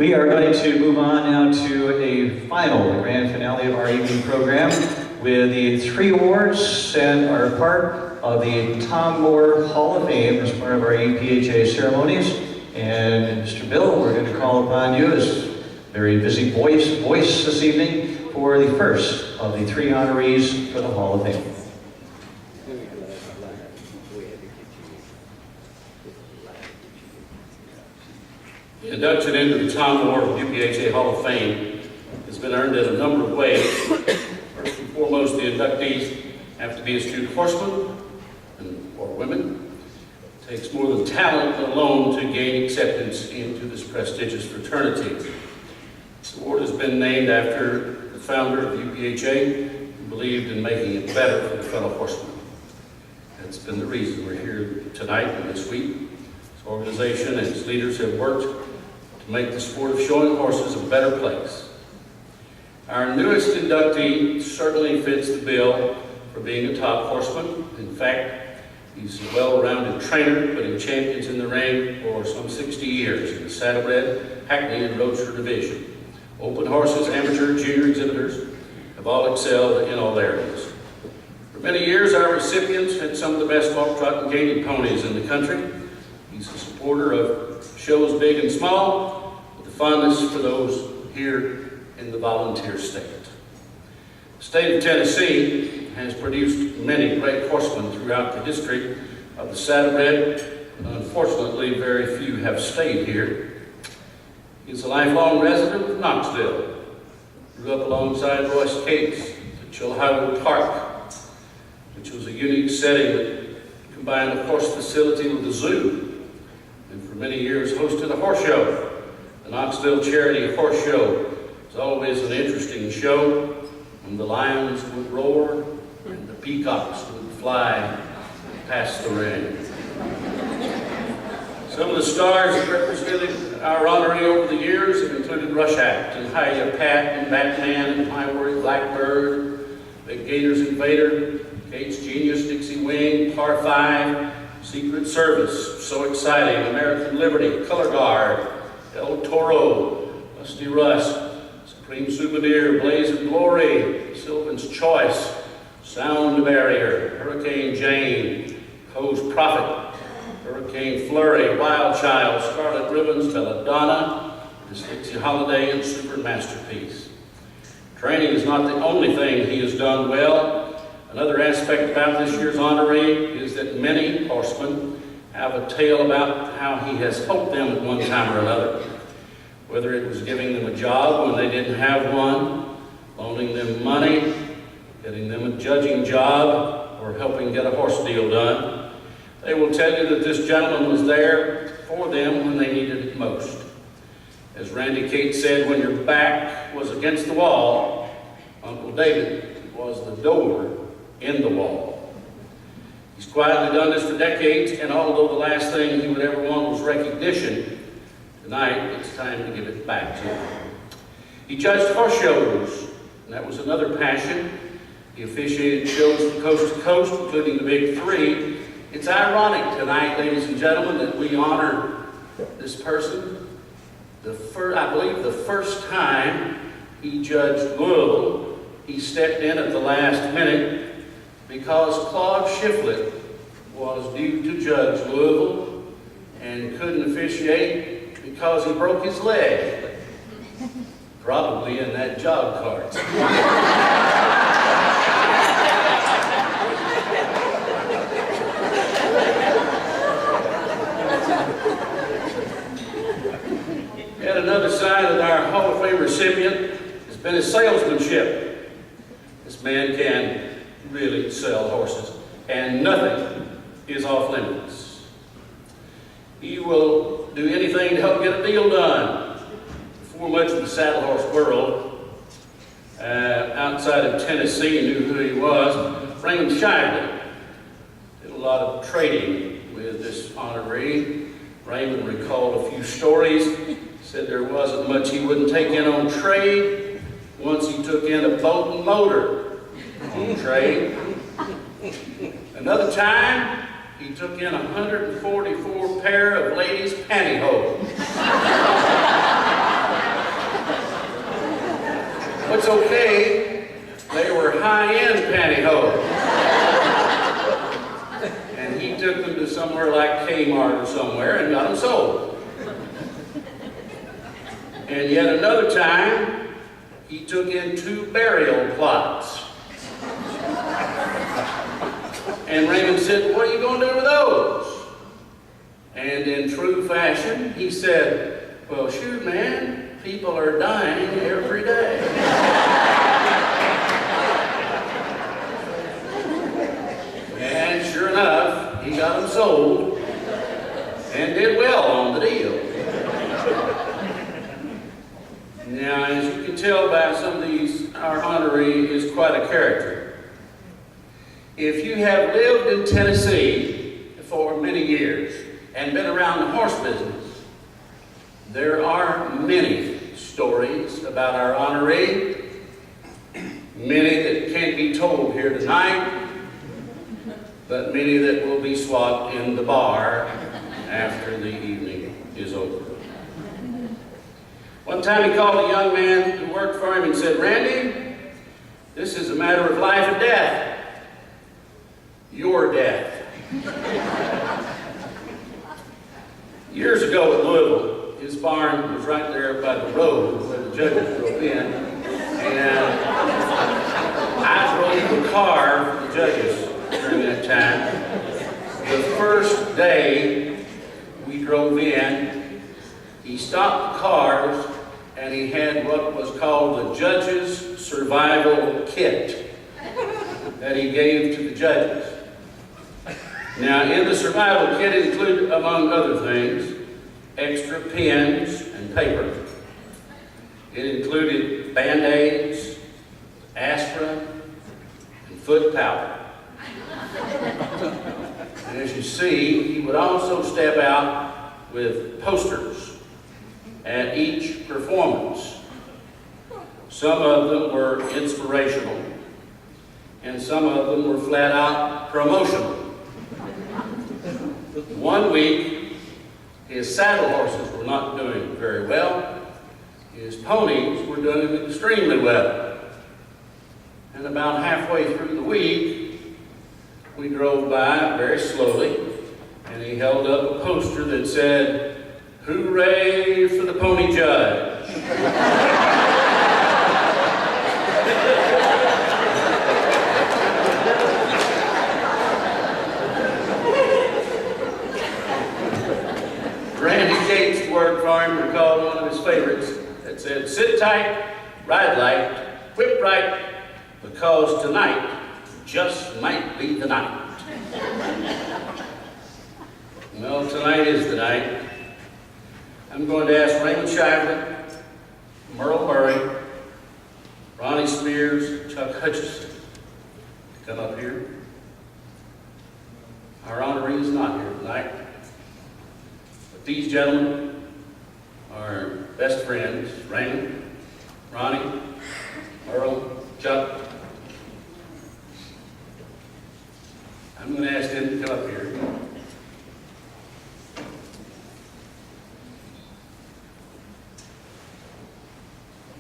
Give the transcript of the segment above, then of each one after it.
We are going to move on now to a final, the grand finale of our evening program, with the 3 awards that are part of the Tom Moore Hall of Fame as part of our UPHA ceremonies. And Mr. Bill, we're going to call upon you as a very busy voice this evening for the first of the 3 honorees for the Hall of Fame. The induction into the Tom Moore UPHA Hall of Fame has been earned in a number of ways. First and foremost, the inductees have to be astute horsemen or women. It takes more than talent alone to gain acceptance into this prestigious fraternity. This award has been named after the founder of UPHA, who believed in making it better for the fellow horsemen. That's been the reason we're here tonight and this week. This organization and its leaders have worked to make the sport of showing horses a better place. Our newest inductee certainly fits the bill for being a top horseman. In fact, he's a well-rounded trainer, putting champions in the ring for some 60 years in the Saddlebred+Hackney and Roadster division. Open horses, amateur, junior exhibitors have all excelled in all areas. For many years, our recipients had some of the best walk-trot and gaited ponies in the country. He's a supporter of shows big and small, with a fondness for those here in the volunteer state. The state of Tennessee has produced many great horsemen throughout the history of the saddlebred. Unfortunately, very few have stayed here. He's a lifelong resident of Knoxville. Grew up alongside Royce Cates at Chilhowee Park, which was a unique setting that combined a horse facility with a zoo. And for many years hosted a horse show. The Knoxville Charity Horse Show was always an interesting show, when the lions would roar and the peacocks would fly past the ring. Some of the stars that represented our honoree over the years have included Rush Act and Hiya Pat and Batman and My Worry Blackbird, Big Gators Invader, Kate's Genius, Dixie Wing, Par 5, Secret Service, So Exciting, American Liberty, Color Guard, El Toro, Rusty Rust, Supreme Souvenir, Blaze of Glory, Sylvan's Choice, Sound Barrier, Hurricane Jane, Coe's Prophet, Hurricane Flurry, Wild Child, Scarlet Ribbons, Belladonna, Miss Dixie Holiday, and Super Masterpiece. Training is not the only thing he has done well. Another aspect about this year's honoree is that many horsemen have a tale about how he has helped them at one time or another. Whether it was giving them a job when they didn't have one, loaning them money, getting them a judging job, or helping get a horse deal done. They will tell you that this gentleman was there for them when they needed it most. As Randy Cates said, when your back was against the wall, Uncle David was the door in the wall. He's quietly done this for decades, and although the last thing he would ever want was recognition, tonight it's time to give it back to him. He judged horse shows, and that was another passion. He officiated shows from coast to coast, including the Big 3. It's ironic tonight, ladies and gentlemen, that we honor this person. I believe the first time he judged Louisville, he stepped in at the last minute because Claude Shiflett was due to judge Louisville and couldn't officiate because he broke his leg, probably in that jog cart. Yet another sign that our Hall of Fame recipient has been his salesmanship. This man can really sell horses, and nothing is off limits. He will do anything to help get a deal done. Before much of the saddle horse world outside of Tennessee knew who he was, Raymond Shively did a lot of trading with this honoree. Raymond recalled a few stories, said there wasn't much he wouldn't take in on trade. Once he took in a boat and motor on trade. Another time, he took in 144 pair of ladies' pantyhose. And yet another time, he took in 2 burial plots. And Raymond said, "What are you going to do with those?" And in true fashion, he said, "Well, shoot, man, people are dying every day." And sure enough, he got them sold and did well on the deal. Now, as you can tell by some of these, our honoree is quite a character. If you have lived in Tennessee for many years and been around the horse business, there are many stories about our honoree, many that can't be told here tonight, but many that will be swapped in the bar after the evening is over. One time he called a young man who worked for him and said, "Randy, this is a matter of life and death. Your death." Years ago at Louisville, his barn was right there by the road where the judges drove in, and I drove the car for the judges during that time. The first day we drove in, he stopped the cars and he had what was called the Judge's Survival Kit that he gave to the judges. Now, in the survival kit included, among other things, extra pens and paper. It included Band-Aids, aspirin, and foot powder. And as you see, he would also step out with posters at each performance. Some of them were inspirational, and some of them were flat out promotional. One week, his saddle horses were not doing very well. His ponies were doing extremely well. And about halfway through the week, we drove by very slowly, and he held up a poster that said, "Hooray for the pony judge." Randy Gates worked for him, recalled one of his favorites that said, "Sit tight, ride light, whip right, because tonight just might be the night." Well, tonight is the night. I'm going to ask Raymond Shively, Merle Murray, Ronnie Spears, Chuck Hutchison to come up here. Our honoree is not here tonight. But these gentlemen are best friends, Raymond, Ronnie, Merle, Chuck. I'm going to ask them to come up here.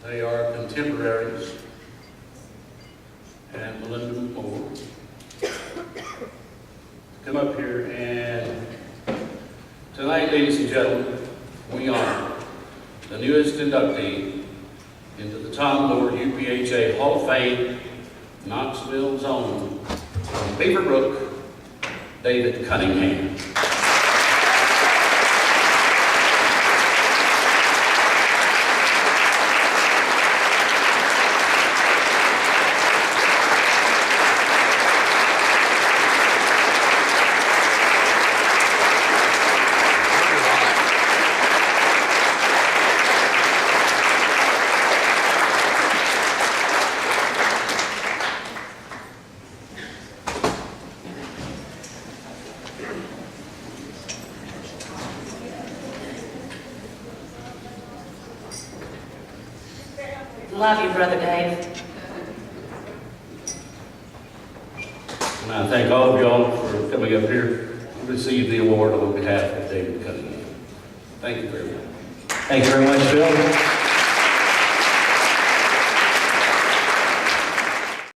They are contemporaries, and Melinda Moore. Come up here, and tonight, ladies and gentlemen, we honor the newest inductee into the Tom Moore UPHA Hall of Fame, Knoxville's own, from Beaverbrook, David Cunningham. Love you, Brother Dave. And I thank all of y'all for coming up here to receive the award on behalf of David Cunningham. Thank you very much. Thank you very much, Bill.